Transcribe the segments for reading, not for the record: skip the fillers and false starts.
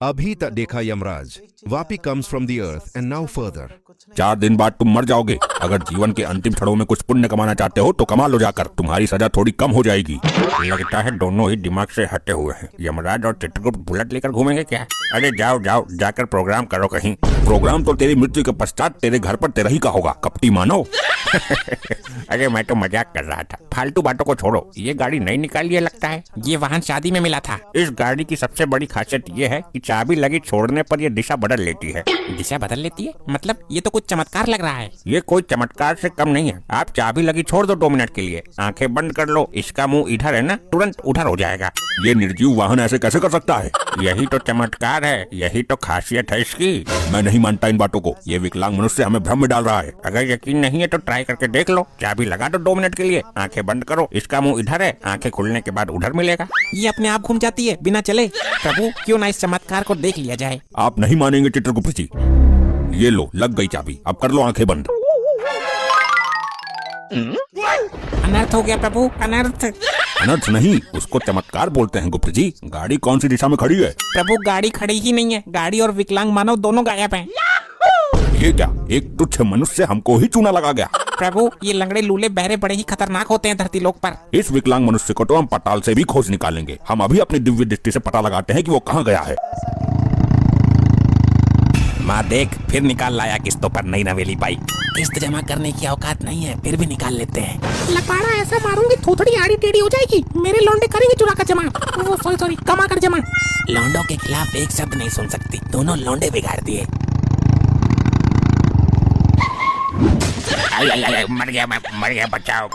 अभी तक देखा Yamraj, Vapi comes from the earth and now further. 4 दिन बाद तुम मर जाओगे। अगर जीवन के अंतिम क्षणों में कुछ पुण्य कमाना चाहते हो तो कमा लो जाकर, तुम्हारी सजा थोड़ी कम हो जाएगी। लगता है दोनों ही दिमाग से हटे हुए हैं। यमराज और चित्रगुप्त बुलेट लेकर घूमेंगे क्या? अरे जाओ जाओ, जाकर प्रोग्राम करो कहीं। प्रोग्राम तो तेरी मृत्यु के पश्चात तेरे घर पर तेरा ही का होगा, कपटी मानो। अरे मैं तो मजाक कर रहा था, फालतू बातों को छोड़ो। ये गाड़ी नई निकाली है लगता है। ये वाहन शादी में मिला था। इस गाड़ी की सबसे बड़ी खासियत ये है कि चाबी लगी छोड़ने पर ये दिशा बदल लेती है। दिशा बदल लेती है? मतलब ये तो कुछ चमत्कार लग रहा है। ये कोई चमत्कार से कम नहीं है। आप चाबी लगी छोड़ दो 2 मिनट के लिए, आंखें बंद कर लो, इसका मुंह इधर है ना, तुरंत उधर हो जाएगा। ये निर्जीव वाहन ऐसे कैसे कर सकता है? यही तो चमत्कार है, यही तो खासियत है इसकी। मैं नहीं मानता इन बातों को। ये विकलांग मनुष्य हमें भ्रम में डाल रहा है। अगर यकीन नहीं है तो ट्राई करके देख लो। चाबी लगा दो 2 मिनट के लिए, आंखें बंद करो, इसका मुंह इधर है, आंखें खुलने के बाद उधर मिलेगा। ये अपने आप घूम जाती है बिना चले। प्रभु क्यों ना इस चमत्कार को देख लिया जाए। आप नहीं मानेंगे चित्रगुप्त जी। ये लो, लग गई चाबी, अब कर लो आंखें बंद। अनर्थ हो गया प्रभु, अनर्थ। अनर्थ नहीं, उसको चमत्कार बोलते हैं गुप्त जी। गाड़ी कौन सी दिशा में खड़ी है? प्रभु गाड़ी खड़ी ही नहीं है, गाड़ी और विकलांग मानव दोनों गायब हैं। ये क्या, एक तुच्छ मनुष्य हमको ही चूना लगा गया। प्रभु ये लंगड़े लूले बहरे बड़े ही खतरनाक होते हैं धरती लोक पर। इस विकलांग मनुष्य को तो हम पताल से भी खोज निकालेंगे। हम अभी अपनी दिव्य दृष्टि से पता लगाते हैं कि वो कहाँ गया है। माँ देख, फिर निकाल लाया किस्तों पर नई नवेली बाइक। किस्त जमा करने की औकात नहीं है, फिर भी निकाल लेते हैं। लपाड़ा ऐसा मारूंगी थोड़ी आड़ी टेढ़ी हो जाएगी। मेरे लौंडे करेंगे चुरा कर जमा, सॉरी कमा कर जमा। लौंडों के खिलाफ एक शब्द नहीं सुन सकती, दोनों लौंडे बिगाड़ दिए। मर गया, बचाओ।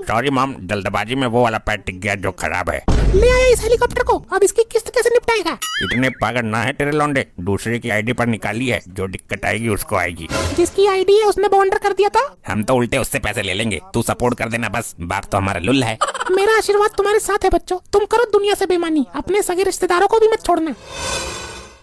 सॉरी मॉम, जल्दबाजी में वो वाला पैर टिक गया जो खराब है। ले आया इस हेलीकॉप्टर को, अब इसकी किस्त कैसे निपटाएगा? इतने पागल ना है तेरे लौंडे। दूसरे की आईडी पर निकाली है, जो दिक्कत आएगी उसको आएगी। जिसकी आईडी है उसने बॉन्डर कर दिया था। हम तो उल्टे उससे पैसे ले लेंगे, तू सपोर्ट कर देना बस। बाप तो हमारा लुल्ला है। मेरा आशीर्वाद तुम्हारे साथ है बच्चों। तुम करो दुनिया से बेईमानी, अपने सगे रिश्तेदारों को भी मत छोड़ना।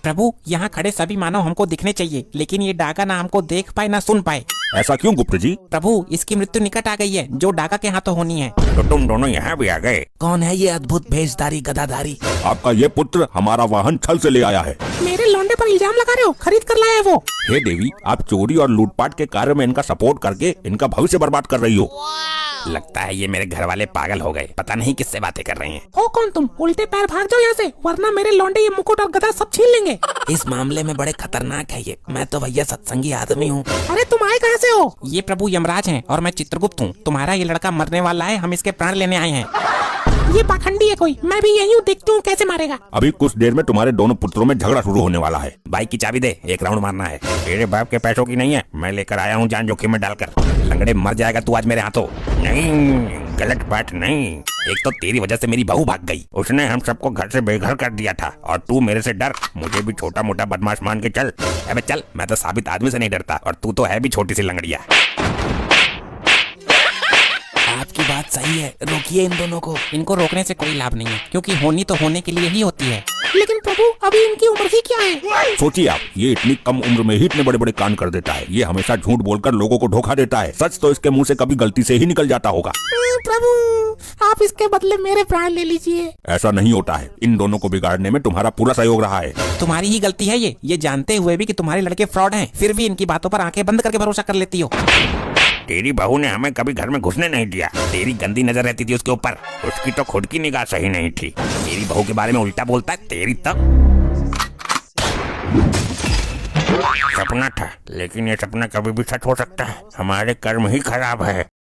प्रभु यहाँ खड़े सभी मानव हमको दिखने चाहिए, लेकिन ये डाका ना हमको देख पाए ना सुन पाए। ऐसा क्यों गुप्त जी? प्रभु इसकी मृत्यु निकट आ गई है, जो डाका के हाथों होनी है। तो तुम दोनों यहाँ भी आ गए। कौन है ये अद्भुत भेषधारी गदाधारी? आपका ये पुत्र हमारा वाहन छल से ले आया है। मेरे लौंडे पर इल्जाम लगा रहे हो? खरीद कर लाया है वो। हे देवी, आप चोरी और लूटपाट के कार्य में इनका सपोर्ट करके इनका भविष्य बर्बाद कर रही हो। लगता है ये मेरे घर वाले पागल हो गए, पता नहीं किससे बातें कर रहे हैं। हो कौन तुम? उल्टे पैर भाग जाओ यहाँ से, वरना मेरे लौंडे ये मुकुट और गदा सब छीन लेंगे। इस मामले में बड़े खतरनाक है ये। मैं तो भैया सत्संगी आदमी हूँ। अरे तुम आए कहाँ से हो? ये प्रभु यमराज हैं और मैं चित्रगुप्त हूँ। तुम्हारा ये लड़का मरने वाला है, हम इसके प्राण लेने आए हैं। ये पाखंडी है कोई। मैं भी यही हूँ, देखती हूँ कैसे मारेगा। अभी कुछ देर में तुम्हारे दोनों पुत्रों में झगड़ा शुरू होने वाला है। बाइक की चाबी दे, एक राउंड मारना है। तेरे बाप के पैसों की नहीं है, मैं लेकर आया हूँ जान जोखिम में डालकर। लंगड़े मर जाएगा तू आज मेरे हाथों। नहीं, गलत बात नहीं। एक तो तेरी वजह से मेरी बहू भाग गई। उसने हम सबको घर से बेघर कर दिया था, और तू मेरे से डर। मुझे भी छोटा मोटा बदमाश मान के चल। अबे चल, मैं तो साबित आदमी से नहीं डरता, और तू तो है भी छोटी सी लंगड़िया। आपकी बात सही है, रोकिए इन दोनों को। इनको रोकने से कोई लाभ नहीं है, क्योंकि होनी तो होने के लिए ही होती है। लेकिन प्रभु अभी इनकी उम्र ही क्या है? सोचिए आप, ये इतनी कम उम्र में ही इतने बड़े बड़े कांड कर देता है। ये हमेशा झूठ बोलकर लोगों को धोखा देता है। सच तो इसके मुंह से कभी गलती से ही निकल जाता होगा। प्रभु आप इसके बदले मेरे प्राण ले लीजिए। ऐसा नहीं होता है। इन दोनों को बिगाड़ने में तुम्हारा पूरा सहयोग रहा है। तुम्हारी ही गलती है ये जानते हुए भी कि तुम्हारे लड़के फ्रॉड हैं, फिर भी इनकी बातों पर आंखें बंद करके भरोसा कर लेती हो। तेरी बहू ने हमें कभी घर में घुसने नहीं दिया। तेरी गंदी नजर रहती थी उसके ऊपर। उसकी तो खुद की निगाह सही नहीं थी। तेरी बहू के बारे में उल्टा बोलता है, तेरी तो सपना था, लेकिन ये सपना कभी भी सच हो सकता है। हमारे कर्म ही खराब है।